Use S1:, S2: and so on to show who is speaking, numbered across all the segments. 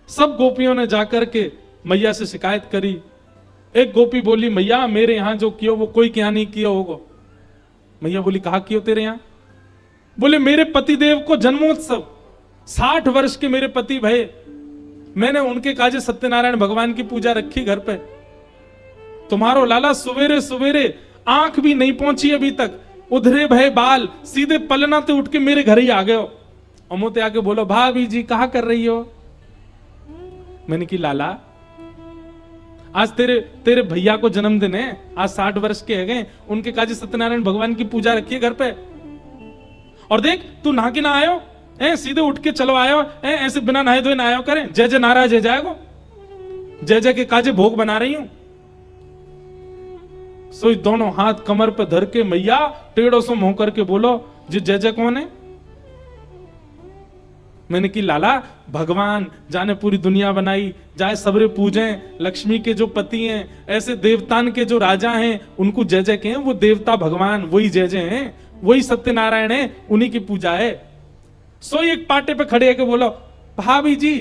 S1: सब गोपियों ने जाकर के मैया से शिकायत करी। एक गोपी बोली, मैया मेरे यहां जो कियो वो कोई क्या नहीं किया होगा। मैया बोली, कहा कियो तेरे यहां? बोले, मेरे पतिदेव को जन्मोत्सव, 60 वर्ष के मेरे पति भय, मैंने उनके काजे सत्यनारायण भगवान की पूजा रखी घर पे। तुम्हारो लाला सवेरे सवेरे आंख भी नहीं पहुंची अभी तक, उधरे भय बाल, सीधे पलना ते उठ के मेरे घर ही आ गए हो। अमोते आके बोलो, भाभी जी कहा कर रही हो? मैंने की लाला, आज तेरे भैया को जन्मदिन है, आज 60 वर्ष के हैं, उनके काजी सत्यनारायण भगवान की पूजा रखी है घर पे। और देख तू नहा के ना आयो, सीधे उठ के चलो आयो, ऐसे बिना नहाए धोए ना आयो करें। जय जय नाराज जय जाएगो, जय जय के काजे भोग बना रही हूं। सोई दोनों हाथ कमर पे धर के मैया टेढ़ों से मुंह करके बोलो, जी जय जय कौन है? मैंने की लाला, भगवान जाने पूरी दुनिया बनाई, जाए सबरे पूजें, लक्ष्मी के जो पति हैं, ऐसे देवतान के जो राजा हैं, उनको जय जय कहें। वो देवता भगवान वही जय जय हैं, वही सत्यनारायण है, उन्हीं की पूजा है। सो एक पाटे पे खड़े होकर बोलो, भाभी जी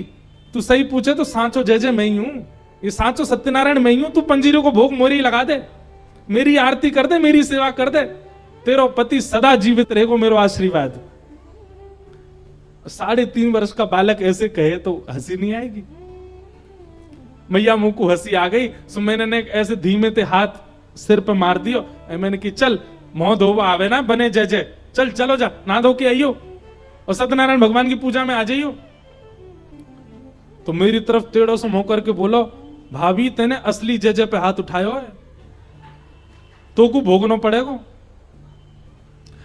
S1: तू सही पूछे तो सांचो जय जय मैं ही हूं, ये सांचो सत्यनारायण मैं ही हूं। तू पंजीरों को भोग मोरी लगा दे, मेरी आरती कर दे, मेरी सेवा कर दे, तेरो पति सदा जीवित रहेगो, मेरो आशीर्वाद। 3.5 वर्ष का बालक ऐसे कहे तो हंसी नहीं आएगी? मैया मुंह को हंसी आ गई। सो मैंने ऐसे धीमे ते हाथ सिर पे मार दियो। मैंने की चल मोह धोवा आवे ना बने जय जय, चल चलो जा ना धो के आइयो और सत्यनारायण भगवान की पूजा में आ जाइयो। तो मेरी तरफ टेढ़ों से मुंह करके बोलो, भाभी तेने असली जय जय पे हाथ उठायो है, तो को भोगना पड़ेगा।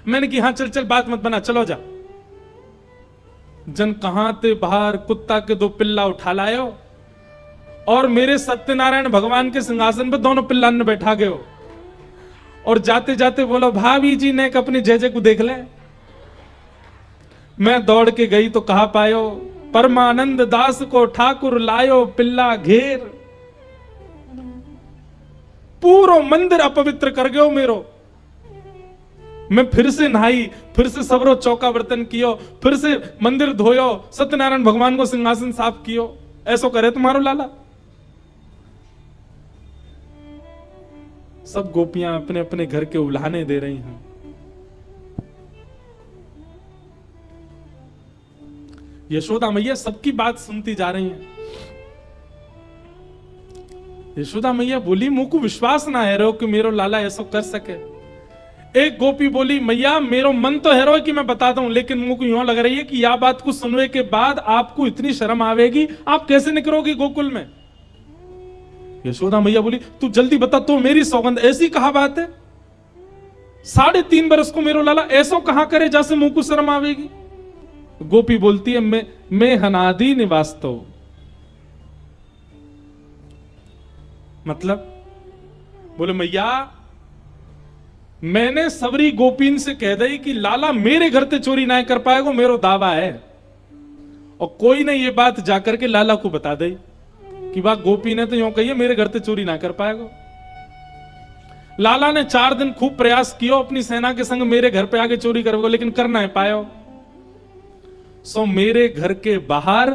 S1: मैंने की हाँ चल चल बात मत बना, चलो जा। जन कहां ते बाहर कुत्ता के 2 पिल्ला उठा लायो और मेरे सत्यनारायण भगवान के सिंहासन पे दोनों पिल्ला ने बैठा गए हो। और जाते जाते बोलो, भाभी जी ने अपने जय जय को देख ले। मैं दौड़ के गई तो कहा पायो, परमानंद दास को ठाकुर लायो पिल्ला घेर। पूरा मंदिर अपवित्र कर गयो मेरो। मैं फिर से नहाई, फिर से सबरो चौका बर्तन कियो, फिर से मंदिर धोयो, सत्यनारायण भगवान को सिंहासन साफ कियो। ऐसो करे तुम्हारो लाला? सब गोपियां अपने अपने घर के उल्हाने दे रही हैं। यशोदा मैया सबकी बात सुनती जा रही हैं। यशोदा मैया बोली, मुंह को विश्वास ना है रो कि मेरो लाला ऐसा कर सके। एक गोपी बोली, मैया मेरो मन तो है रो कि मैं बताता हूं, लेकिन मुंह को यूं लग रही है कि यह बात को सुनने के बाद आपको इतनी शर्म आवेगी, आप कैसे निकलोगी गोकुल में? यशोदा मैया बोली, तू जल्दी बता, तो मेरी सौगंध ऐसी कहा बात है? 3.5 बरस को मेरो लाला ऐसा कहां करे जैसे मुंह को शर्म आवेगी? गोपी बोलती है, मैं हनादि निवास तो, मतलब बोले मैया मैंने सबरी गोपीन से कह दी कि लाला मेरे घर ते चोरी ना कर पाएगा, मेरो दावा है। और कोई ने ये बात जाकर के लाला को बता दी कि वाह गोपी ने तो यूं कही है मेरे घर ते चोरी ना कर पाएगा। लाला ने 4 दिन खूब प्रयास किया अपनी सेना के संग मेरे घर पे आके चोरी करेगा, लेकिन कर ना पायो। सो मेरे घर के बाहर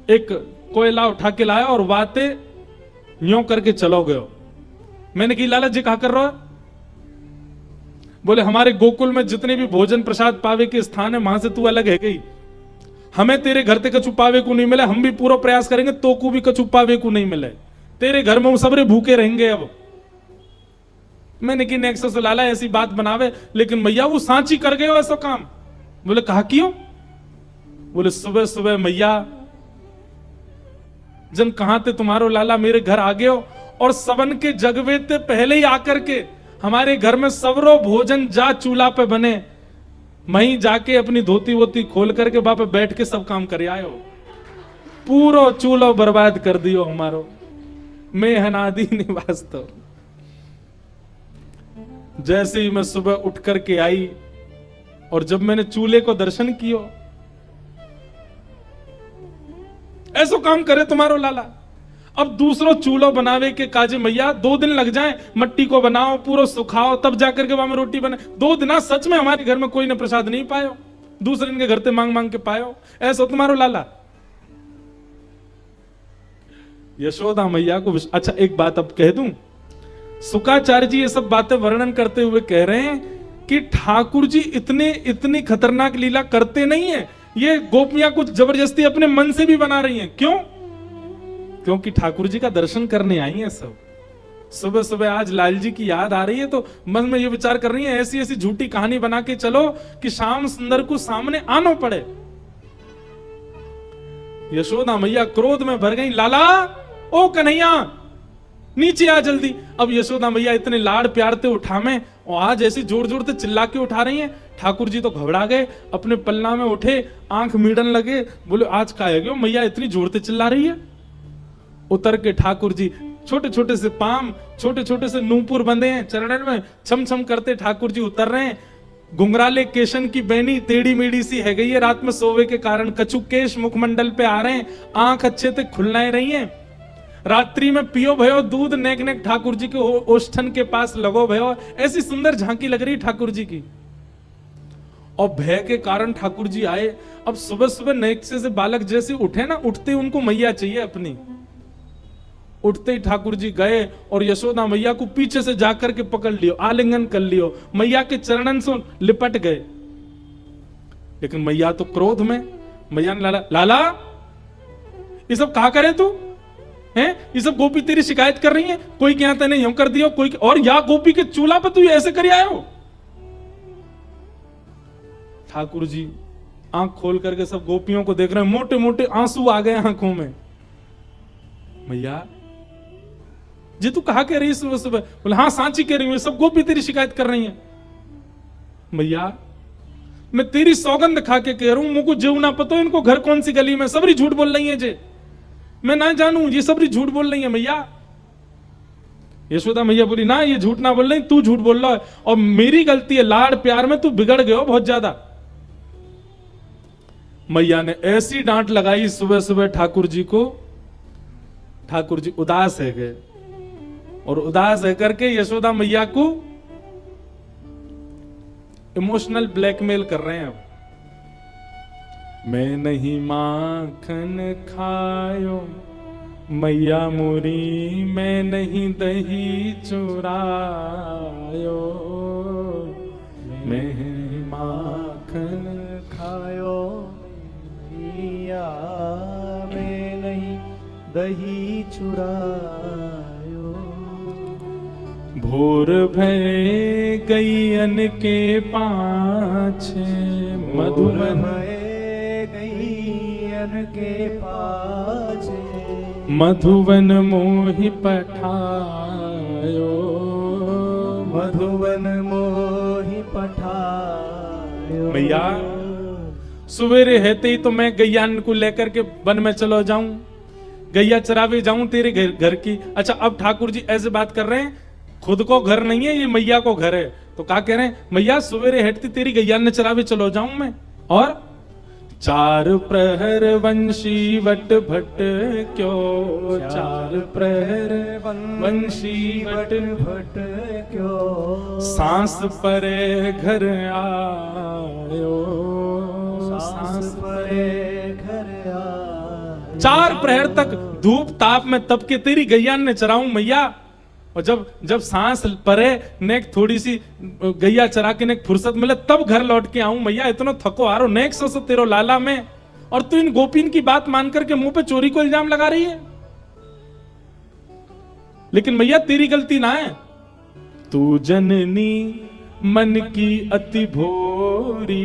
S1: एक कोयला उठा के लाया और वाते यूं करके चलो गयो। मैंने की लाला जी कहा कर रहा है? बोले हमारे गोकुल में जितने भी भोजन प्रसाद पावे के स्थान है वहां से तू अलग है गई, हमें तेरे घर ते कछु पावे को नहीं मिले, हम भी पूरा प्रयास करेंगे तो को भी कछु पावे को नहीं मिले, तेरे घर में वो सबरे भूखे रहेंगे। अब मैंने की नेक्स्ट से लाला ऐसी बात बनावे, लेकिन मैया वो सांची कर गए ऐसा काम। बोले कहा क्यों? बोले सुबह सुबह मैया जन कहां थे तुम्हारो लाला मेरे घर आ गए हो और सबन के जगवे ते पहले ही आकर के हमारे घर में सबरो भोजन जा चूल्हा पे बने, वहीं जाके अपनी धोती वोती खोल करके वहां पे बैठ के सब काम करे आयो। पूरा चूल्हा बर्बाद कर दियो हमारो, मैं हनादि निवास तो। जैसे ही मैं सुबह उठ करके आई और जब मैंने चूल्हे को दर्शन कियो, ऐसो काम करे तुम्हारो लाला। अब दूसरो चूल्हा बनावे के काजे मैया 2 दिन लग जाए, मट्टी को बनाओ पूरा सुखाओ तब जाकर के वहां में रोटी बने। 2 दिन सच में हमारे घर में कोई ने प्रसाद नहीं पायो, दूसरे इनके घर से मांग मांग के पायो। ऐसा तुम्हारो लाला? यशोदा मैया को अच्छा एक बात अब कह दूं, शुक्राचार्य जी ये सब बातें वर्णन करते हुए कह रहे हैं कि ठाकुर जी इतनी खतरनाक लीला करते नहीं है, ये गोपियां कुछ जबरदस्ती अपने मन से भी बना रही हैं। क्यों? क्योंकि ठाकुर जी का दर्शन करने आई हैं सब। सुबह सुबह आज लाल जी की याद आ रही है तो मन में ये विचार कर रही है ऐसी ऐसी झूठी कहानी बना के चलो कि श्याम सुंदर को सामने आना पड़े। यशोदा मैया क्रोध में भर गई, लाला ओ कन्हैया नीचे आ जल्दी। अब यशोदा मैया इतने लाड़ प्यार से उठावे और आज ऐसी जोर जोर से चिल्ला के उठा रही हैं। ठाकुर जी तो घबरा गए, अपने पल्ला में उठे, आंख मीड़न लगे, बोले आज का है क्यों मैया इतनी जोर से चिल्ला रही है। उतर के ठाकुर जी छोटे छोटे से पाम, छोटे छोटे से नूपुर बंधे हैं चरणन में, छम छम करते ठाकुर जी उतर रहे हैं। गुंगराले केशन की बैनी टेढ़ी मेढ़ी सी है गई है रात में सोवे के कारण, कछु केश मुखमंडल पे आ रहे हैं, आंख अच्छे से खुलना रही है। रात्रि में पियो भयो दूध नेक नेक ठाकुर जी के ओष्ठन के पास लगो भयो, ऐसी सुंदर झांकी लग रही ठाकुर जी की। और भय के कारण ठाकुर जी आए। अब सुबह सुबह नेक्से से बालक जैसे उठे ना, उठते उनको मैया चाहिए अपनी। उठते ही ठाकुर जी गए और यशोदा मैया को पीछे से जाकर के पकड़ लियो, आलिंगन कर लियो, मैया के चरणन से लिपट गए। लेकिन मैया तो क्रोध में, मैया ने लाला ये सब कहा करे तू हैं? ये सब गोपी तेरी शिकायत कर रही है, कोई क्या तेने यूं कर दिया, कोई और या गोपी के चूल्हा पे तू ऐसे कर आए हो। ठाकुर जी आंख खोल करके सब गोपियों को देख रहे हैं, मोटे मोटे आंसू आ गए आंखों में। मैया जी तू कहा कह रही है सुबह सुबह? बोले हाँ सांची कह रही हूं, सब गोपी तेरी शिकायत कर रही हैं। मैया मैं तेरी सौगंध खा के कह रहा हूं, मुझको जेऊ ना पतो इनको घर कौन सी गली में, सबरी झूठ बोल रही है जे, मैं ना जानू ये सबरी झूठ बोल रही है मैया। यशोदा मैया बोली ना ये झूठ ना बोल रही, तू झूठ बोल रहा है और मेरी गलती है, लाड़ प्यार में तू बिगड़ गए हो बहुत ज्यादा। मैया ने ऐसी डांट लगाई सुबह सुबह ठाकुर जी को, ठाकुर जी उदास है गए और उदास है करके यशोदा मैया को इमोशनल ब्लैकमेल कर रहे हैं। अब मैं नहीं माखन खायो मैया मोरी, मैं नहीं दही चुरायो, मैं माखन
S2: खायो मैया, मैं नहीं दही चुरायो।
S1: भोर भय गैयन के पाछे, मधुवन
S2: गैयन के पाछे,
S1: मधुवन मोहि पठायो,
S2: मधुवन मोहि पठायो।
S1: मैया सवेरे रहते ही तो मैं गैयान को लेकर के वन में चलो जाऊं, गैया चरावे जाऊं तेरे घर की। अच्छा अब ठाकुर जी ऐसे बात कर रहे हैं, खुद को घर नहीं है ये मैया को घर है, तो क्या कह रहे हैं मैया सवेरे हटती तेरी गैया ने चरावे चलो जाऊं मैं। और चार प्रहर वंशी वट भट क्यों, चार प्रहर वंशी वट भट क्यों, सांस परे घर आयो, सांस परे घर आयो। चार प्रहर तक धूप ताप में तप के तेरी गैया ने चराऊं मैया, और जब जब सांस परे नेक थोड़ी सी गैया चरा के नेक फुर्सत मिले तब घर लौट के आऊं मैया, इतना थको आ रहा नेक सो तेरो लाला में, और तू इन गोपीन की बात मान करके मुंह पे चोरी को इल्जाम लगा रही है। लेकिन मैया तेरी गलती ना है, तू जननी मन की अति भोरी,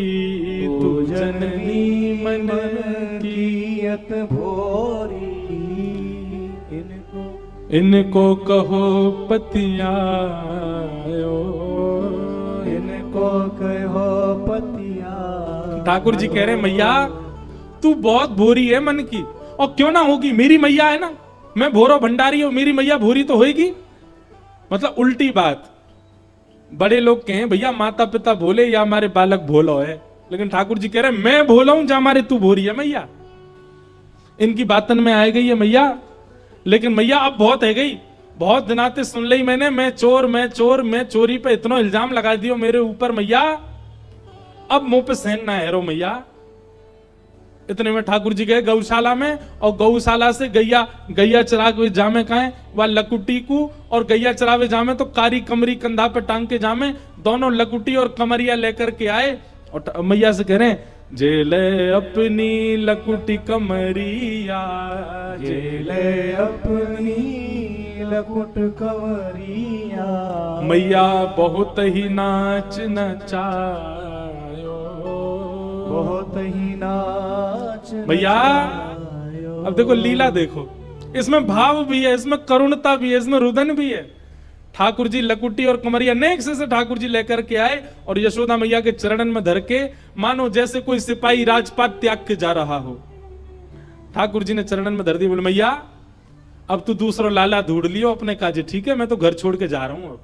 S1: तू जननी मन की अति भोरी, इनको कहो पतियायो,
S2: इनको कहो पतिया।
S1: ठाकुर जी कह रहे मैया तू बहुत भोरी है मन की, और क्यों ना होगी, मेरी मैया है ना, मैं भोरो भंडारी हूं, मेरी मैया भोरी तो होगी। मतलब उल्टी बात, बड़े लोग कहें भैया माता पिता भोले या हमारे बालक भोलो है, लेकिन ठाकुर जी कह रहे मैं भोला हूं जा हमारे तू भोरी है मैया। इनकी बातन में आ गई है मैया, लेकिन मैया अब बहुत है गई, बहुत दिनाते सुन ली मैंने, मैं चोर मैं चोर, मैं चोरी पे इतना इल्जाम लगा दियो मेरे ऊपर मैया, अब मुंह पे सहन ना है रो मैया। इतने में ठाकुर जी गए गौशाला में, और गौशाला से गैया चरा के जामे कहे वह लकुटी को, और गैया चरावे जामे तो कारी कमरी कंधा पे टांग के जामे, दोनों लकुटी और कमरिया लेकर के आए और मैया से कह रहे हैं जेले अपनी लकुटी कमरिया,
S2: जेले अपनी लकुट कंवरिया,
S1: मैया बहुत ही नाच नचायो,
S2: बहुत ही नाच
S1: भैया।
S2: नचायो।
S1: अब देखो लीला देखो, इसमें भाव भी है, इसमें करुणता भी है, इसमें रुदन भी है। ठाकुर जी लकुटी और कमरिया नेक से ठाकुर जी लेकर के आए और यशोदा मैया के चरणन में धर के मानो जैसे कोई सिपाही राजपाट त्याग के जा रहा हो। ठाकुर जी ने चरणन में धर दिया, बोले मैया अब तू दूसरा लाला ढूंढ लियो अपने काजे, ठीक है मैं तो घर छोड़ के जा रहा हूं, अब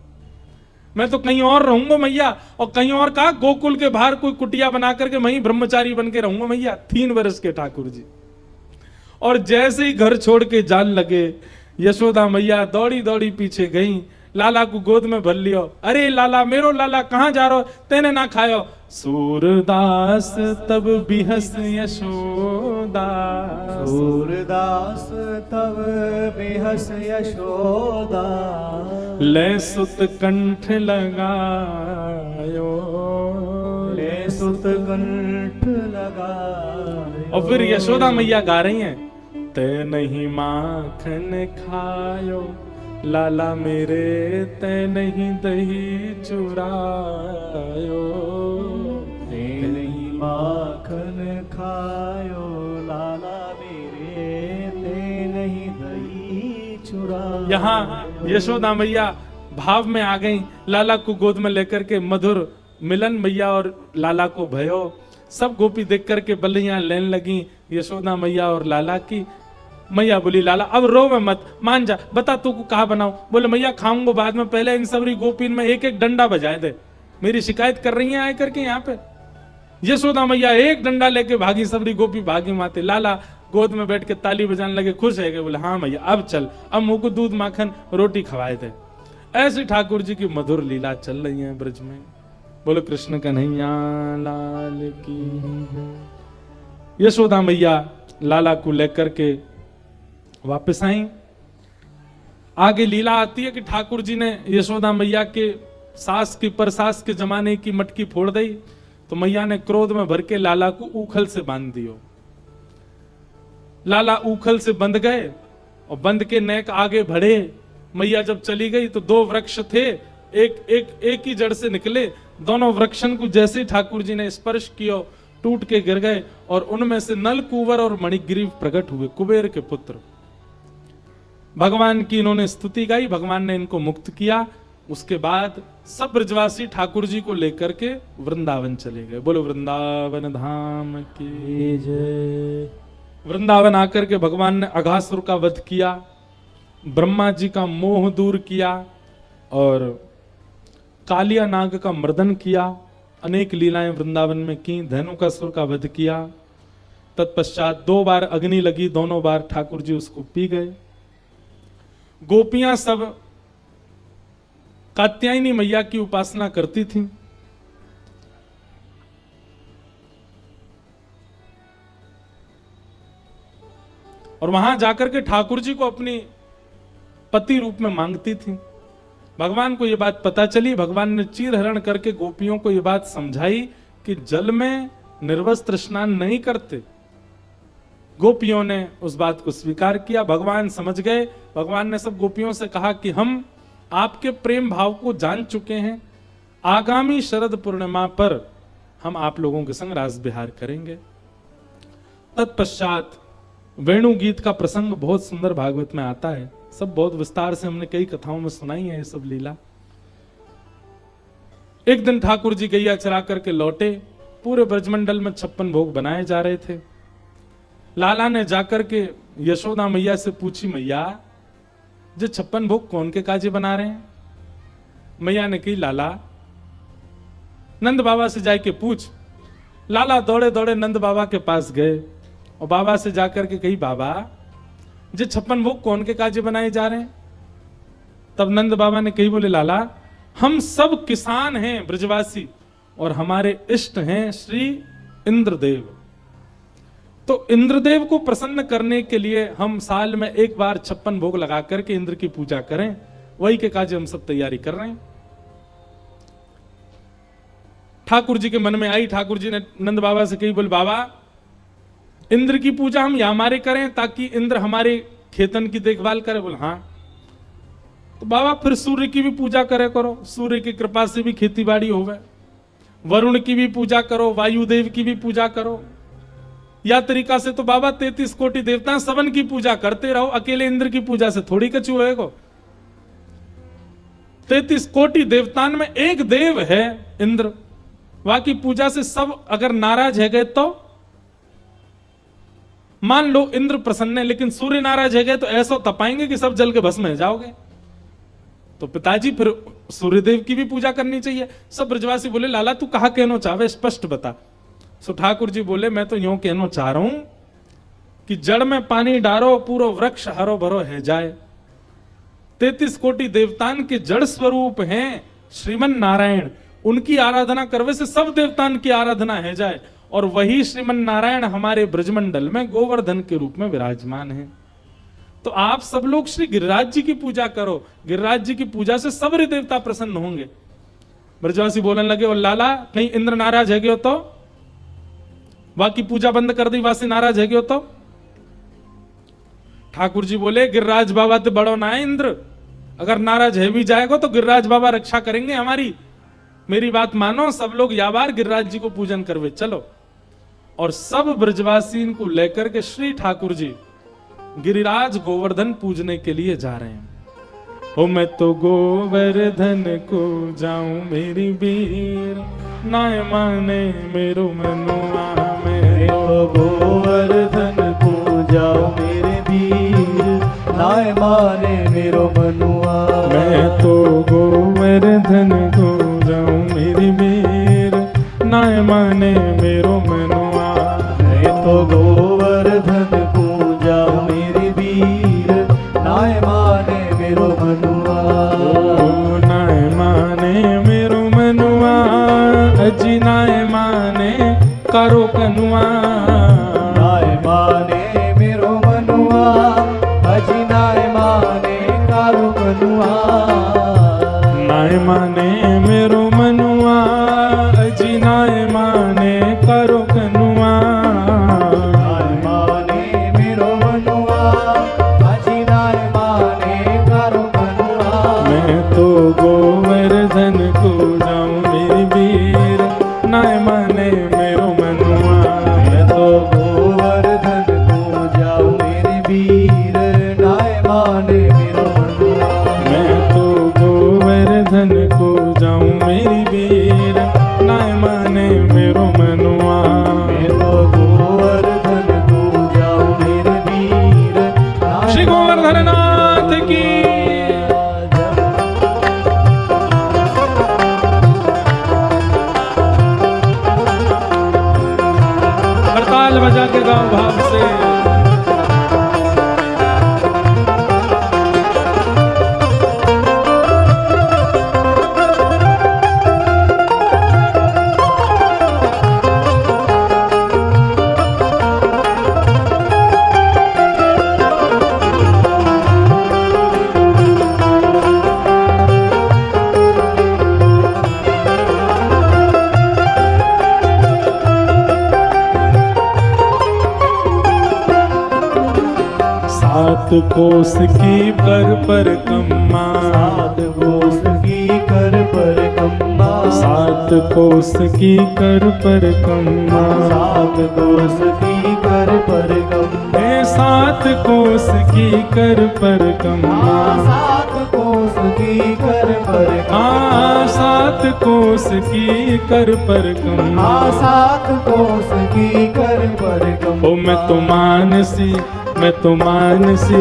S1: मैं तो कहीं और रहूंगा मैया, और कहीं और कहा गोकुल के बाहर कोई कुटिया बना करके वहीं ब्रह्मचारी बन के रहूंगा मैया। 3 वर्ष के ठाकुर जी, और जैसे ही घर छोड़ के जान लगे यशोदा मैया दौड़ी दौड़ी पीछे गई, लाला को गोद में भर लियो। अरे लाला मेरो लाला कहां जा रहो, तेने ना खायो। सूरदास तब बिहस यशोदा,
S2: सूरदास तब बेहस यशोदा,
S1: ले सुत कंठ लगायो,
S2: ले सुत कंठ लगायो।
S1: और फिर यशोदा मैया गा रही हैं, ते नहीं माखन खायो लाला मेरे, ते नहीं दही चुरायो,
S2: ते नहीं माखन खायो लाला मेरे, ते नहीं दही चुरायो।
S1: यहाँ यशोदा मैया भाव में आ गई, लाला को गोद में लेकर के मधुर मिलन मैया और लाला को भयो। सब गोपी देख करके बल्लियां लेने लगी यशोदा मैया और लाला की। मैया बोली लाला अब रोवे मत, मान जा, बता तू को कहा बनाऊं। बोले मैया खाऊंगा बाद में, पहले इन सबरी गोपीन में एक एक डंडा बजाए दे, मेरी शिकायत कर रही हैं आए करके यहाँ पे। यशोदा मैया एक डंडा लेके भागी, सबरी गोपी भागी माते। लाला गोद में बैठ के ताली बजाने लगे, खुश है। बोले हाँ मैया अब चल, अब मुंह को दूध माखन रोटी खवाए दे। ऐसी ठाकुर जी की मधुर लीला चल रही है ब्रज में। बोलो कृष्ण कन्हैया लाल की। यशोदा मैया लाला को लेकर के वापस आई। आगे लीला आती है कि ठाकुर जी ने यशोदा मैया के सास की परसास के जमाने की मटकी फोड़ दी, तो मैया ने क्रोध में भर के लाला को उखल से बांध दियो। लाला उखल से बंध गए और बंध के नेक आगे बढ़े। मैया जब चली गई तो 2 वृक्ष थे, एक ही जड़ से निकले। दोनों वृक्षन को जैसे ही ठाकुर जी ने स्पर्श किया टूट के गिर गए, और उनमें से नल कुंवर और मणिग्रीव प्रकट हुए, कुबेर के पुत्र। भगवान की इन्होंने स्तुति गाई, भगवान ने इनको मुक्त किया। उसके बाद सब ब्रजवासी ठाकुर जी को लेकर के वृंदावन चले गए। बोलो वृंदावन धाम की जय। वृंदावन आकर के भगवान ने अघासुर का वध किया, ब्रह्मा जी का मोह दूर किया और कालिया नाग का मर्दन किया। अनेक लीलाएं वृंदावन में की, धेनुकासुर का वध किया। तत्पश्चात 2 बार अग्नि लगी, दोनों बार ठाकुर जी उसको पी गए। गोपियां सब कात्यायनी मैया की उपासना करती थीं। और वहां जाकर के ठाकुर जी को अपनी पति रूप में मांगती थीं। भगवान को यह बात पता चली, भगवान ने चीर हरण करके गोपियों को यह बात समझाई कि जल में निर्वस्त्र स्नान नहीं करते। गोपियों ने उस बात को स्वीकार किया, भगवान समझ गए। भगवान ने सब गोपियों से कहा कि हम आपके प्रेम भाव को जान चुके हैं, आगामी शरद पूर्णिमा पर हम आप लोगों के संग रास विहार करेंगे। तत्पश्चात वेणु गीत का प्रसंग बहुत सुंदर भागवत में आता है, सब बहुत विस्तार से हमने कई कथाओं में सुनाई है ये सब लीला। एक दिन ठाकुर जी गैया चरा करके लौटे, पूरे ब्रजमंडल में 56 भोग बनाए जा रहे थे। लाला ने जाकर के यशोदा मैया से पूछी, मैया जो 56 भोग कौन के काजे बना रहे हैं? मैया ने कही, लाला नंद बाबा से जाके पूछ। लाला दौड़े दौड़े नंद बाबा के पास गए और बाबा से जाकर के कही, बाबा जो 56 भोग कौन के काजे बनाए जा रहे हैं? तब नंद बाबा ने कही, बोले लाला हम सब किसान हैं ब्रजवासी और हमारे इष्ट हैं श्री इंद्रदेव, तो इंद्रदेव को प्रसन्न करने के लिए हम साल में एक बार 56 भोग लगा करके इंद्र की पूजा करें, वही के काज हम सब तैयारी कर रहे हैं। ठाकुर जी के मन में आई, ठाकुर जी ने नंद बाबा से कही, बोल बाबा इंद्र की पूजा हम या हमारे करें ताकि इंद्र हमारे खेतन की देखभाल करे। बोल हाँ। तो बाबा फिर सूर्य की भी पूजा करे करो, सूर्य की कृपा से भी खेती बाड़ी होवे। वरुण की भी पूजा करो, वायुदेव की भी पूजा करो। या तरीका से तो बाबा 33 कोटि देवता सबन की पूजा करते रहो, अकेले इंद्र की पूजा से थोड़ी कछु होएगा। 33 कोटि देवतान में एक देव है इंद्र, बाकी पूजा से सब अगर नाराज है गए तो मान लो इंद्र प्रसन्न है, लेकिन सूर्य नाराज है गए तो ऐसा तपाएंगे कि सब जल के भस्म हो जाओगे। तो पिताजी फिर सूर्यदेव की भी पूजा करनी चाहिए। सब ब्रजवासी बोले लाला तू कहा कहना चाहे, स्पष्ट बता। सो ठाकुर जी बोले मैं तो यूं कहना चाह रहा हूं कि जड़ में पानी डारो पूरा वृक्ष हरो भरो है जाए। 33 कोटि देवतान के जड़ स्वरूप हैं श्रीमन नारायण, उनकी आराधना करवे से सब देवतान की आराधना है जाए। और वही श्रीमन नारायण हमारे ब्रजमंडल में गोवर्धन के रूप में विराजमान है। तो आप सब लोग श्री गिरिराज जी की पूजा करो, गिरिराज जी की पूजा से सब देवता प्रसन्न होंगे। ब्रजवासी बोलने लगे और लाला कहीं इंद्र नाराज है गयो तो, बाकी पूजा बंद कर दी वासी नाराज है गयो तो। ठाकुर जी बोले गिरिराज बाबा तो बड़ो ना है इंद्र, अगर नाराज है भी जाएगा तो गिरिराज बाबा रक्षा करेंगे हमारी। मेरी बात मानो, सब लोग या बार गिरिराज जी को पूजन करवे चलो। और सब ब्रजवासी को लेकर के श्री ठाकुर जी गिरिराज गोवर्धन पूजने के लिए जा रहे हैं। ओ मैं तो गोवर्धन को जाऊं मेरी वीर, नाय माने मेरो मनुआ। मैं
S2: तो गोवर्धन को जाऊं मेरे वीर, नाय माने मेरो मनुआ।
S1: मैं तो गोवर्धन को जाऊं मेरी वीर, नाय माने मेरो मनुआ।
S2: मैं तो गोवर्धन को जाऊं मेरे वीर, नाय माने मेरो मनुआ।
S1: ओ नाय माने मेरो मनुआ, अजी नाय माने करो कनुआ।
S2: नाय माने मेरो मनुआ, अजी नाय माने करो कनुआ।
S1: नाय माने मेरो मनुआ, अजी नाय माने करो कनुआ।
S2: नाय माने मेरो मनुआ, अजी नाय माने करो कनुआ।
S1: मैं तो गोवर्धन को जाऊं मेरी वीर, नाय माने मेरो मनुआ।
S2: मैं तो गोवर्धन को जाऊं मेरे वीर, नाय माने मेरो मनुआ।
S1: मैं तो गोवर्धन को जाऊं मेरी वीर, नाय माने मेरो मनुआ।
S2: मैं तो गोवर्धन को जाऊं मेरे वीर, नाय
S1: श्री गोवर्धन नाथ की हड़ताल बजा के गांव भाव से। सात कोस की पर कम्मा,
S2: सात कोस की कर पर कम्मा।
S1: सात कोस की कर पर कम्मा।
S2: सात कोस की कर पर कम्मा।
S1: हे सात कोस की कर पर कम्मा।
S2: सात कोस की कर पर कम्मा।
S1: सात कोस की कर पर कम्मा।
S2: सात कोस की कर पर कम्मा।
S1: ओ मैं तो मानसी, मैं तो मानसी,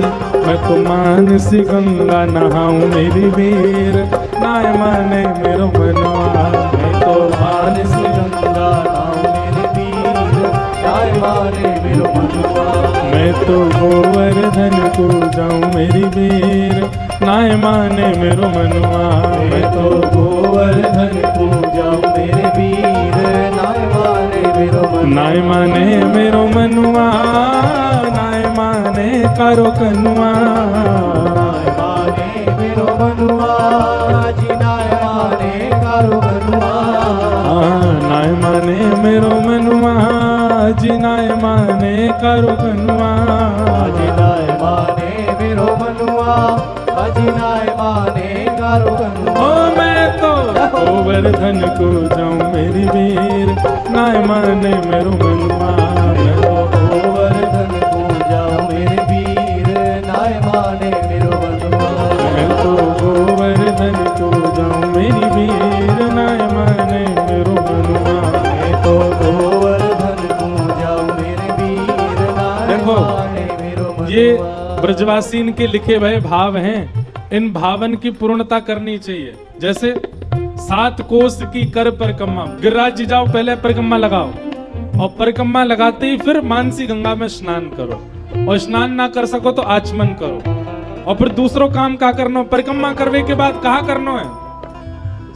S1: मैं तो मानसी गंगा नहाऊं मेरी वीर, नाय माने मेरो मनवा। मैं तो
S2: मानसी गंगा नहाऊं मेरे वीर, नाय माने मेरो मनवा।
S1: मैं तो गोवर्धन को जाऊं मेरी वीर, नाय माने मेरो मनवा।
S2: मैं तो गोवर्धन को जाऊं मेरे वीर, नाय माने मेरो मनवा।
S1: नाय माने मेरो मनुआ, नाय माने करो कनुआ।
S2: नाय माने मेरो मनुआ, जी नाय माने करो कनुआ।
S1: नाय माने मेरो मनुआ, जी नाय माने करो कनुआ।
S2: जी नाय माने मेरो मनुआ, जी नाय माने करो कनुआ।
S1: ओ मैं तो गोवर्धन को जाऊं मेरी वीर, नाय माने मेरो मनुआ।
S2: मैं तो गोवर्धन को जाऊं मेरे वीर, नाय माने मेरो मनुआ।
S1: मैं तो गोवर्धन को जाऊं मेरी वीर, नाय माने मेरो मनुआ।
S2: मैं तो गोवर्धन को जाऊं मेरे वीर, नाय
S1: देखो,
S2: माने मेरो मनुआ।
S1: ये ब्रजवासी इनके लिखे हुए भाव हैं, इन भावन की पूर्णता करनी चाहिए। जैसे 7 कोस की कर परिक्रमा, गिरिराज जी जाओ पहले परिक्रमा लगाओ, और परिक्रमा लगाते ही फिर मानसी गंगा में स्नान करो, और स्नान ना कर सको तो आचमन करो, और फिर दूसरो काम का करना, परिक्रमा करने के बाद कहा करना है,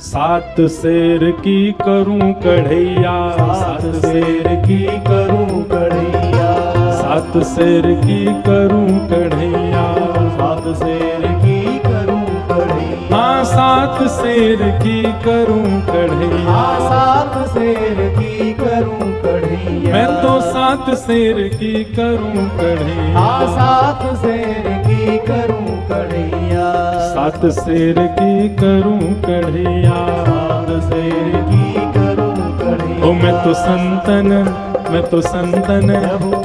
S1: 7 शेर की करूं कढ़ैया,
S2: 7 शेर की करूं कढ़ैया,
S1: 7 शेर की करूं कढ़ैया,
S2: 7 शेर की करूं कढ़ैया।
S1: हाँ 7 शेर की करूं कढ़ैया।
S2: 7 शेर की करूं कढ़ैया।
S1: मैं तो 7 शेर की करूं कढ़ैया।
S2: 7 शेर की करूं कढ़ैया।
S1: 7 शेर की करूं कढ़ैया।
S2: 7 शेर की करूं कढ़ैया।
S1: ओ मैं तो संतन, मैं तो संतन,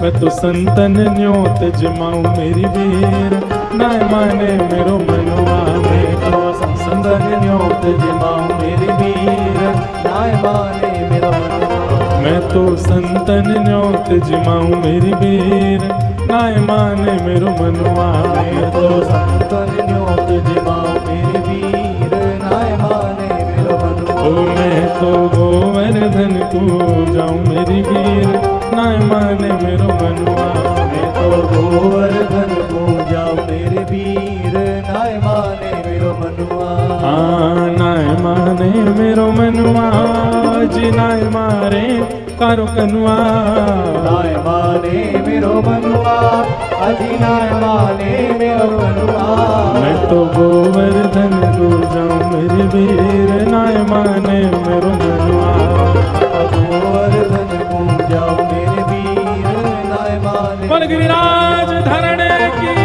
S1: मैं तो संतन न्योत जमाऊं मेरी वीर, नाय माने मेरो मनुआ। मैं तो
S2: संतन न्योत जमाऊं मेरी वीर, नाय माने मेरो मनुआ।
S1: मैं तो संतन न्योत जमाऊं मेरी वीर, नाय माने मेरो मनुआ।
S2: मैं तो संतन न्योत जमाऊं मेरी वीर, नाय माने मेरो मनुआ।
S1: ओ मैं तो गोवर्धन को जाऊं मेरी वीर, नाय माने मेरो मनुआ।
S2: मैं तो गोवर्धन को जाऊं मेरे वीर, नाय माने मेरो मनुआ।
S1: हाँ नाय माने मेरो मनुआ, जी नाय मारे कारो कनुआ।
S2: नाय माने मेरो मनुआ, अजी नाय माने मेरो मनुआ।
S1: मैं तो गोवर्धन को जाऊं मेरी वीर, नाय माने मेरो मनुआ।
S2: गोवर्धन को जाऊं मेरे वीर, नाय माने।
S1: पर गिरिराज धरने की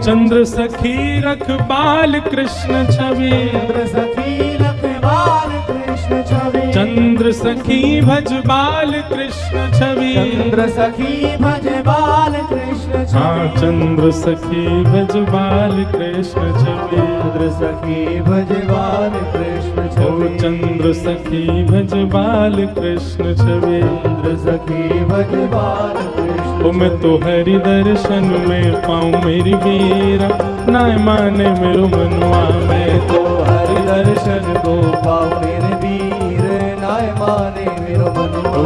S1: चंद्र सखी रख बाल कृष्ण छवि।
S2: चंद्र सखी रख बाल कृष्ण छवि।
S1: चंद्र सखी भज बाल कृष्ण छवि।
S2: चंद्र सखी भज बाल कृष्ण छवि।
S1: हाँ चंद्र सखी भज बाल कृष्ण छवि।
S2: चंद्र सखी भज बाल कृष्ण
S1: ओ
S2: छवि।
S1: चंद्र सखी भज बाल कृष्ण छवि।
S2: चंद्र सखी भज बाल कृष्ण।
S1: ओ मैं तो हरि दर्शन में पाऊं मेरी वीरा, नाय माने मेरो मनुआ। मैं
S2: तो हरि दर्शन को पाऊं मेरे वीर, नाय माने मेरो मनुआ।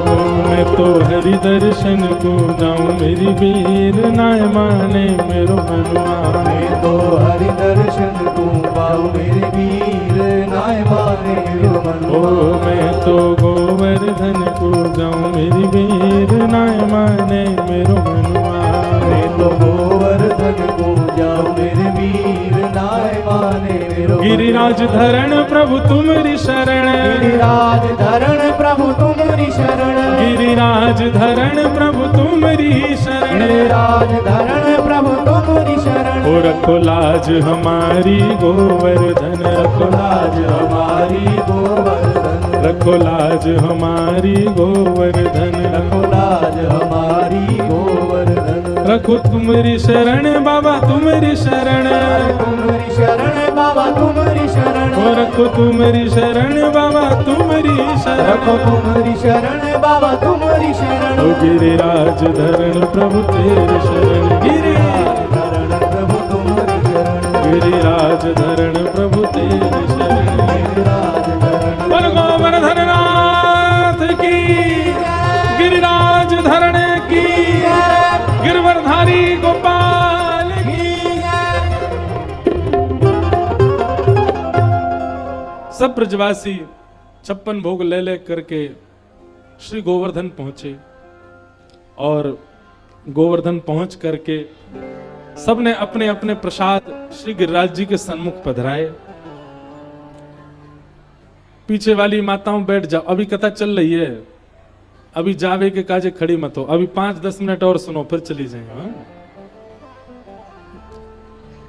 S1: मैं तो हरि दर्शन को जाऊं मेरी वीर, नाय माने मेरो मनुआ।
S2: मैं तो हरि दर्शन को पाऊं मेरे वीर, नाय माने मेरो
S1: ओ
S2: मनुआ।
S1: मैं तो गोवर्धन को जाऊं मेरी वीर, नाय माने मेरो मनुआ।
S2: मैं तो गोवर्धन को जाऊं मेरे वीर, नाय माने मेरो।
S1: गिरिराज धरण प्रभु तुम्हारी शरण।
S2: गिरिराज धरण प्रभु तुम्हारी शरण।
S1: गिरिराज धरण प्रभु तुम्हारी शरण।
S2: गिरिराज धरण प्रभु तुम्हारी शरण।
S1: ओ रखो लाज हमारी गोवर्धन, रखो
S2: लाज हमारी गोवर्धन।
S1: रखो लाज हमारी गोवर्धन।
S2: रखो लाज हमारी गोवर्धन।
S1: रखो तुम्हारी शरण बाबा तुम्हारी शरण,
S2: तुम्हारी शरण बाबा तुम्हारी शरण,
S1: रखो तुम्हारी शरण बाबा तुम्हारी शरण,
S2: रखो तुम्हारी शरण बाबा तुम्हारी शरण,
S1: ओ गिरिराज धरण प्रभु तेरी शरण,
S2: धरण प्रभु तुम्हारी शरण,
S1: गिरिराज धरण प्रभु तेरी शरण,
S2: गिरिराज धरण
S1: बोल गोवर्धन नाथ की, गिरिराज धरण की, गिरवरधारी गोपाल की। सब ब्रजवासी 56 भोग ले ले करके श्री गोवर्धन पहुंचे और गोवर्धन पहुंच करके सबने अपने अपने प्रसाद श्री गिरिराज जी के सन्मुख पधराए। पीछे वाली माताओं बैठ जाओ, अभी कथा चल रही है, अभी जावे के काजे खड़ी मत हो, अभी 5-10 मिनट और सुनो फिर चली जाए। हाँ?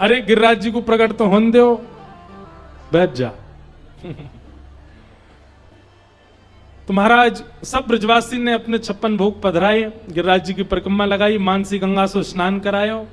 S1: अरे गिरिराज जी को प्रकट तो होने दो, बैठ जा। तो महाराज सब ब्रजवासी ने अपने 56 भोग पधराए, गिरिराज जी की परिक्रमा लगाई, मानसी गंगा से स्नान कराया,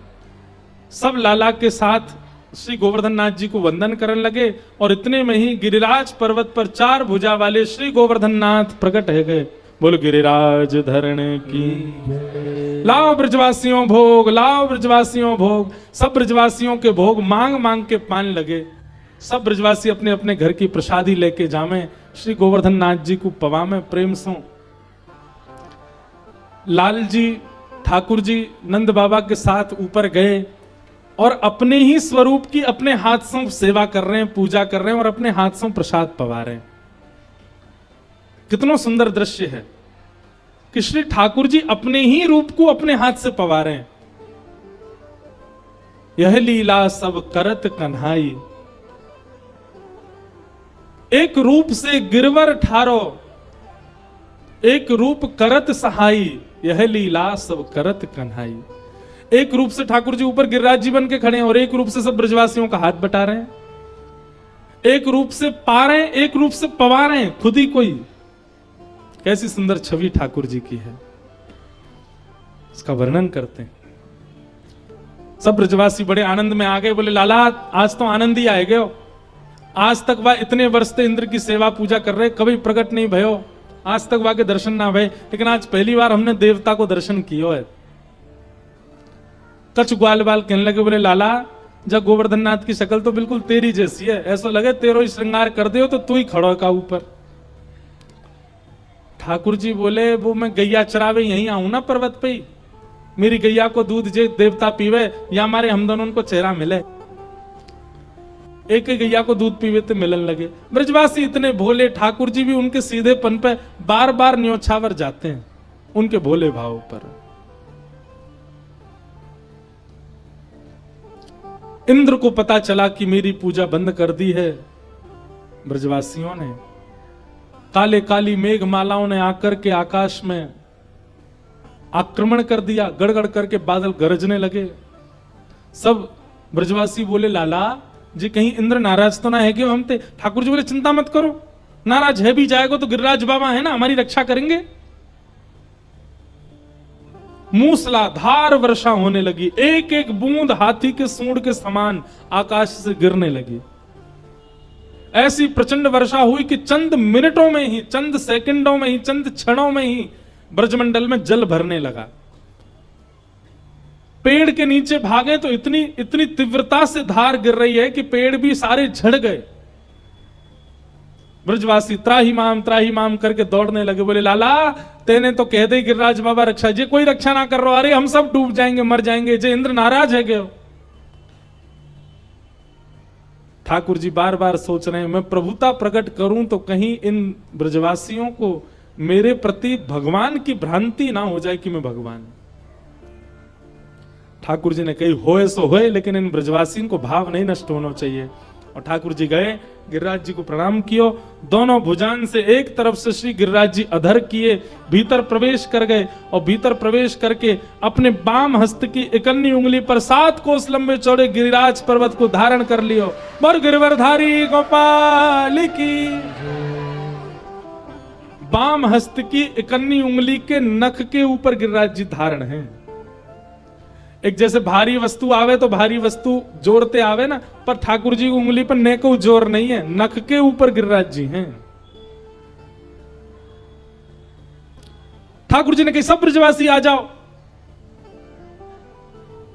S1: सब लाला के साथ श्री गोवर्धन नाथ जी को वंदन करने लगे। और इतने में ही गिरिराज पर्वत पर 4 भुजा वाले श्री गोवर्धन नाथ प्रकट है गए। बोलो गिरिराज धरण की, लाओ ब्रजवासियों भोग, लाओ ब्रजवासियों भोग। सब ब्रजवासियों के भोग मांग मांग के पान लगे। सब ब्रजवासी अपने अपने घर की प्रसादी लेके जामे, श्री गोवर्धन नाथ जी को पवा में प्रेम सो। लाल जी ठाकुर जी नंद बाबा के साथ ऊपर गए और अपने ही स्वरूप की अपने हाथ से सेवा कर रहे हैं, पूजा कर रहे हैं और अपने हाथ से प्रसाद पवा रहे हैं। कितना सुंदर दृश्य है कि श्री ठाकुर जी अपने ही रूप को अपने हाथ से पवा रहे हैं। यह लीला सब करत कन्हाई, एक रूप से गिरवर ठारो, एक रूप करत सहाई, यह लीला सब करत कन्हाई। एक रूप से ठाकुर जी ऊपर गिरिराज जी बन के खड़े हैं और एक रूप से सब ब्रजवासियों का हाथ बटा रहे हैं। एक रूप से पा रहे हैं, एक रूप से पवा रहे हैं, खुद ही कोई। कैसी सुंदर छवि ठाकुर जी की है, इसका वर्णन करते हैं। सब ब्रजवासी बड़े आनंद में आ गए, बोले लाला आज तो आनंद ही आए गए। आज तक वह इतने वर्ष से इंद्र की सेवा पूजा कर रहे, कभी प्रकट नहीं भयो, आज तक वह के दर्शन ना भय, लेकिन आज पहली बार हमने देवता को दर्शन किया है। कछ ग्वाल बाल कहने लगे, बोले लाला जब गोवर्धन नाथ की शक्ल तो बिल्कुल तेरी जैसी है, ऐसा लगे तेरो ही श्रृंगार कर दे तो तू ही खड़ो का ऊपर। ठाकुर जी बोले वो मैं गैया चरावे यहीं आऊं ना पर्वत पे, मेरी गैया को दूध जे देवता पीवे या हमारे हम दोनों को चेहरा मिले। एक गैया को दूध पीवे तो मिलन लगे। ब्रजवासी इतने भोले, ठाकुर जी भी उनके सीधेपन पे बार बार न्योछावर जाते हैं, उनके भोले भाव पर। इंद्र को पता चला कि मेरी पूजा बंद कर दी है ब्रजवासियों ने। काले काली मेघमालाओं ने आकर के आकाश में आक्रमण कर दिया, गड़गड़ करके बादल गरजने लगे। सब ब्रजवासी बोले लाला जी कहीं इंद्र नाराज तो ना है कि हम ते। ठाकुर जी बोले चिंता मत करो, नाराज है भी जाएगा तो गिरिराज बाबा है ना, हमारी रक्षा करेंगे। मूसलाधार वर्षा होने लगी, एक एक बूंद हाथी के सूंड के समान आकाश से गिरने लगी। ऐसी प्रचंड वर्षा हुई कि चंद मिनटों में ही, चंद सेकंडों में ही, चंद क्षणों में ही ब्रजमंडल में जल भरने लगा। पेड़ के नीचे भागे तो इतनी इतनी तीव्रता से धार गिर रही है कि पेड़ भी सारे झड़ गए। ब्रजवासी त्राही माम करके दौड़ने लगे। बोले लाला तेने तो कह दे गिरिराज बाबा रक्षा, जे कोई रक्षा ना कर रहा, अरे हम सब डूब जाएंगे, मर जाएंगे, जे इंद्र नाराज है गयो। ठाकुर जी बार बार सोच रहे हैं मैं प्रभुता प्रकट करूं तो कहीं इन ब्रजवासियों को मेरे प्रति भगवान की भ्रांति ना हो जाए कि मैं भगवान। ठाकुर जी ने कही होए सो होए, लेकिन इन ब्रजवासियों को भाव नहीं नष्ट होना चाहिए। और ठाकुर जी गए, गिरिराज जी को प्रणाम कियो, दोनों भुजान से एक तरफ से श्री गिरिराज जी अधर किए, भीतर प्रवेश कर गए और भीतर प्रवेश करके अपने बाम हस्त की इकन्नी उंगली पर 7 कोस लंबे चौड़े गिरिराज पर्वत को धारण कर लियो। बर गिरवरधारी गोपाल की। बाम हस्त की इकन्नी उंगली के नख के ऊपर गिरिराज जी धारण हैं। एक जैसे भारी वस्तु आवे तो भारी वस्तु जोड़ते आवे ना, पर ठाकुर जी की उंगली पर ने को जोर नहीं है, नख के ऊपर गिरिराज जी हैं। ठाकुर जी ने कही सब ब्रजवासी आ जाओ।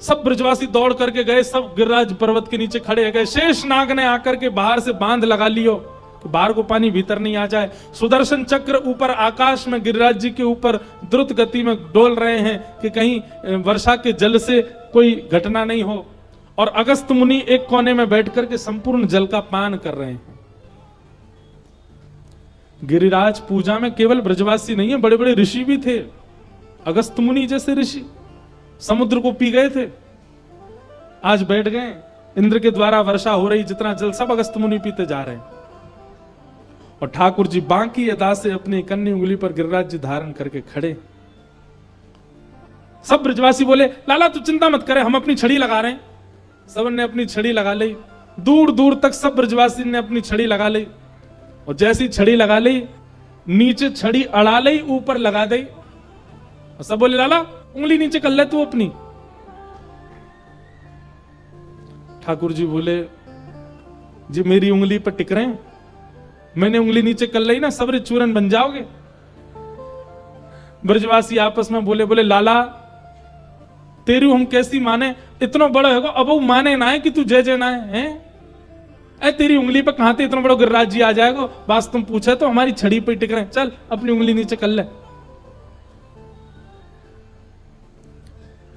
S1: सब ब्रजवासी दौड़ करके गए, सब गिरिराज पर्वत के नीचे खड़े गए। शेष नाग ने आकर के बाहर से बांध लगा लियो कि बाहर को पानी भीतर नहीं आ जाए। सुदर्शन चक्र ऊपर आकाश में गिरिराज जी के ऊपर द्रुत गति में डोल रहे हैं कि कहीं वर्षा के जल से कोई घटना नहीं हो। और अगस्त मुनि एक कोने में बैठ करके संपूर्ण जल का पान कर रहे हैं। गिरिराज पूजा में केवल ब्रजवासी नहीं है, बड़े बड़े ऋषि भी थे। अगस्त मुनि जैसे ऋषि समुद्र को पी गए थे, आज बैठ गए। इंद्र के द्वारा वर्षा हो रही, जितना जल सब अगस्त मुनि पीते जा रहे हैं। और ठाकुर जी बांकी अदा से अपनी कन्नी उंगली पर गिरिराज जी धारण करके खड़े। सब ब्रजवासी बोले लाला तू चिंता मत करे, हम अपनी छड़ी लगा रहे हैं। सबन ने अपनी छड़ी लगा ली। दूर दूर तक सब ब्रजवासी ने अपनी छड़ी लगा ली। और जैसी छड़ी लगा ली, नीचे छड़ी अड़ा ली, ऊपर लगा दी। और सब बोले लाला उंगली नीचे कर ले तू अपनी। ठाकुर जी बोले जी मेरी उंगली पर टिक रहे हैं, मैंने उंगली नीचे कर ली ना, सबरे चूरन बन जाओगे। ब्रजवासी आपस में बोले बोले लाला तेरी हम कैसी माने, इतना बड़ा है अब वो माने ना है कि तू जय जय ना है। ऐ तेरी उंगली पर कहां थे इतना बड़ा गिरिराज जी आ जाएगा, बस तुम पूछे तो हमारी छड़ी पे टिक रहे हैं, चल अपनी उंगली नीचे कर ले।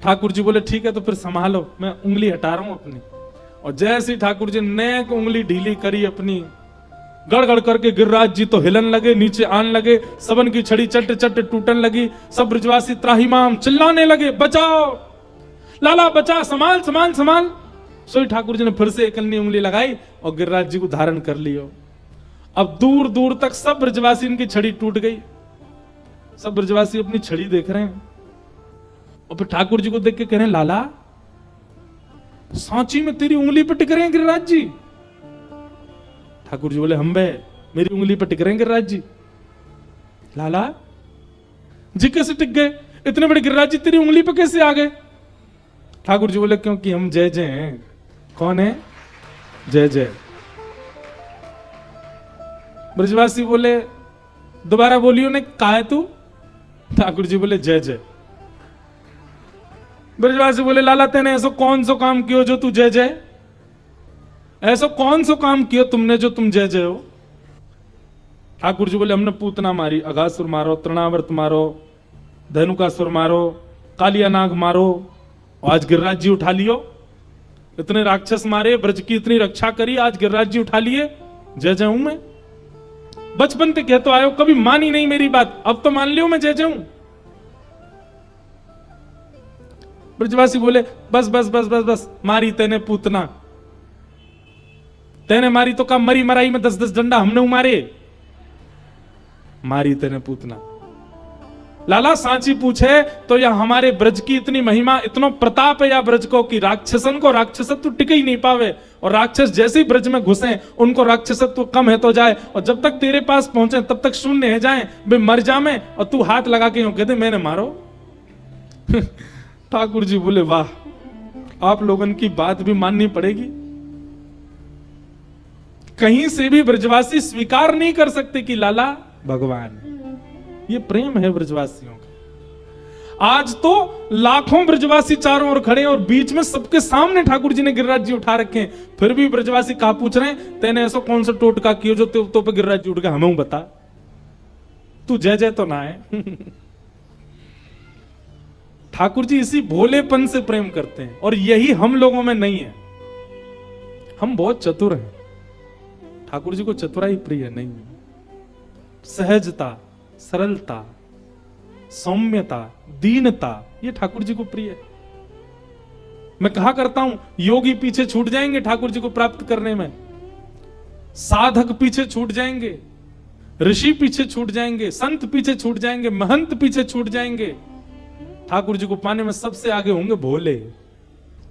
S1: ठाकुर जी बोले ठीक है तो फिर संभालो, मैं उंगली हटा रहा हूं अपनी। और जैसे ठाकुर जी ने उंगली ढीली करी अपनी, गड़गड़ करके गिरिराज जी तो हिलन लगे, नीचे आने लगे। सबन की छड़ी चट चट टूटने लगी। सब ब्रजवासी त्राहिमाम चिल्लाने लगे बचाओ लाला बचा, संभाल संभाल संभाल। सोई ठाकुर जी ने फिर से एक अन्य उंगली लगाई और गिरिराज जी को धारण कर लियो। अब दूर दूर तक सब ब्रजवासी इनकी छड़ी टूट गई। सब ब्रजवासी अपनी छड़ी देख रहे हैं और फिर ठाकुर जी को देख के कह रहे हैं लाला सांची में तेरी उंगली पर टिक रहे हैं गिरिराज जी। ठाकुर जी बोले हम बे मेरी उंगली पर टिक रहे हैं गिरिराज जी। लाला जी कैसे टिक गए, इतने बड़े गिरिराज जी तेरी उंगली पर कैसे आ गए। ठाकुर जी बोले क्योंकि हम जय जय हैं। कौन है जय जय। ब्रजवासी बोले दोबारा बोलियो ने का है तू। ठाकुर जी बोले जय जय। ब्रजवासी बोले लाला तेने ऐसा कौन सा काम किया जो तू जय जय, ऐसा कौन सा काम किया तुमने जो तुम जय जय हो। ठाकुर जी बोले हमने पूतना मारी, अघासुर मारो, तृणावर्त मारो, धनुकासुर मारो, कालिया नाग मारो, आज गिरिराज जी उठा लियो। इतने राक्षस मारे, ब्रज की इतनी रक्षा करी, आज गिरिराज जी उठा लिए, जय जय हूं मैं। बचपन से कहते आयो, कभी मानी नहीं मेरी बात, अब तो मान लियो मैं जय जय हूं। ब्रजवासी बोले बस बस बस बस बस, मारी तेने पूतना, तेने मारी तो कम, मरी मराई में 10-10 डंडा हमने मारे, मारी तेने पूतना। लाला सांची पूछे तो या हमारे ब्रज की इतनी महिमा, इतना प्रताप है या ब्रज को कि राक्षसन को राक्षसत्व टिक ही नहीं पावे, और राक्षस जैसे ही ब्रज में घुसे उनको राक्षसत्व कम है तो जाए, और जब तक तेरे पास पहुंचे तब तक शून्य है जाए, वे मर जामे और तू हाथ लगा के कहते मैंने मारो। ठाकुर जी बोले वाह, आप लोगन की बात भी माननी पड़ेगी। कहीं से भी ब्रजवासी स्वीकार नहीं कर सकते कि लाला भगवान। ये प्रेम है ब्रजवासियों का। आज तो लाखों ब्रजवासी चारों ओर खड़े और बीच में सबके सामने ठाकुर जी ने गिरिराज जी उठा रखे हैं, फिर भी ब्रजवासी कहा पूछ रहे हैं तेने ऐसा कौन सा टोटका किया जो तो पे गिरिराज जी उठ गया, हमें बता, तू जय जय तो ना है। ठाकुर जी इसी भोलेपन से प्रेम करते हैं और यही हम लोगों में नहीं है। हम बहुत चतुर हैं, ठाकुर जी को चतुराई प्रिय नहीं है। सहजता, सरलता, सौम्यता, दीनता, ये ठाकुर जी को प्रिय है। मैं कहा करता हूं योगी पीछे छूट जाएंगे ठाकुर जी को प्राप्त करने में, साधक पीछे छूट जाएंगे, ऋषि पीछे छूट जाएंगे, संत पीछे छूट जाएंगे, महंत पीछे छूट जाएंगे। ठाकुर जी को पाने में सबसे आगे होंगे भोले,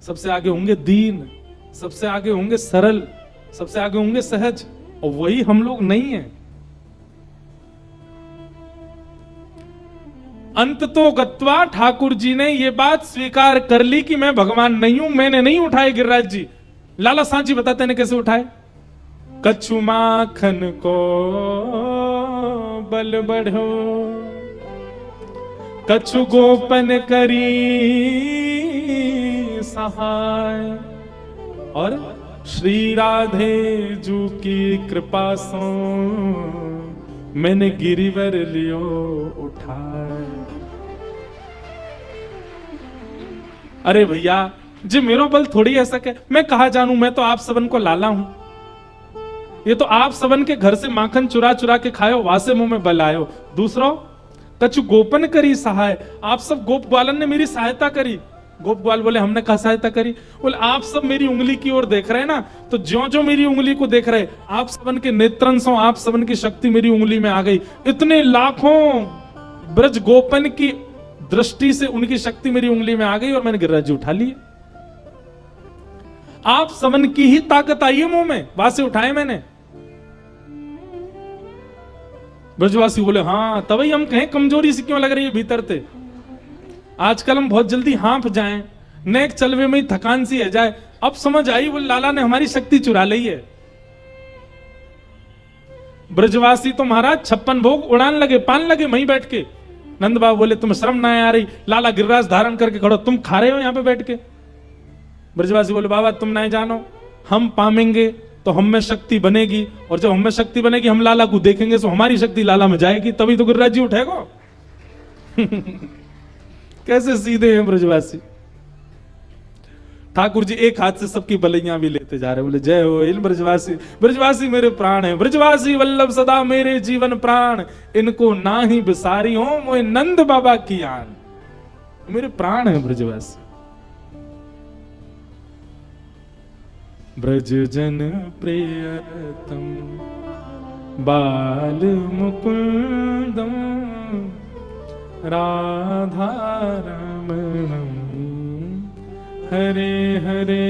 S1: सबसे आगे होंगे दीन, सबसे आगे होंगे सरल, सबसे आगे होंगे सहज, और वही हम लोग नहीं है। अंत तो गत्वा ठाकुर जी ने ये बात स्वीकार कर ली कि मैं भगवान नहीं हूं, मैंने नहीं उठाए गिरिराज जी। लाला सांची बताते हैं कैसे उठाए। कछु माखन को बल बढ़ो, कछु गोपन करी सहाय, और श्री राधे जू की कृपा सो मैंने गिरिवर लियो उठाए। अरे भैया जी मेरो बल थोड़ी ऐसा क्या, मैं कहा जानू, मैं तो आप सबन को लाला हूं। ये तो आप सबन के घर से माखन चुरा चुरा के खायो, वासे मुंह में बल आयो। दूसरो कछु गोपन करी सहाय, आप सब गोप ग्वालन ने मेरी सहायता करी। गोप ग्वाल बोले हमने कहा सहायता करी? बोले आप सब मेरी उंगली की ओर देख रहे हैं ना, तो ज्यो ज्यो मेरी उंगली को देख रहे, आप सबन के नेत्रंशों, आप सबन की शक्ति मेरी उंगली में आ गई। इतने लाखों ब्रज गोपन की दृष्टि से उनकी शक्ति मेरी उंगली में आ गई और मैंने गिरिराज जी उठा लिए। आप सबन की ही ताकत आई है मुंह में, वासे उठाए मैंने। ब्रजवासी बोले हाँ, तभी हम कहें कमजोरी सी क्यों लग रही है भीतर से। आजकल हम बहुत जल्दी हाँफ जाएं, नेक चलवे में ही थकान सी है जाए। अब समझ आई वो लाला ने हमारी शक्ति चुरा ली है। ब्रजवासी तो महाराज 56 भोग उड़ान लगे, पान लगे वहीं बैठ के। नंद बाबा बोले तुम शर्म ना आ रही, लाला गिरिराज धारण करके खड़ो, तुम खा रहे हो यहां पे बैठ के। ब्रजवासी बोले बाबा तुम ना जानो, हम पामेंगे तो हम में शक्ति बनेगी, और जब हम में शक्ति बनेगी हम लाला को देखेंगे तो हमारी शक्ति लाला में जाएगी, तभी तो गिरिराज जी उठेगा। कैसे सीधे हैं ब्रजवासी। ठाकुर जी एक हाथ से सबकी बलैया भी लेते जा रहे, बोले जय हो इन ब्रजवासी। ब्रजवासी मेरे प्राण है, ब्रजवासी वल्लभ सदा मेरे जीवन प्राण, इनको ना ही बिसारी हो मोए नंद बाबा की आन। मेरे प्राण है ब्रजवासी। ब्रज जन प्रियतम बाल मुकुंदम राधा रमणम हरे हरे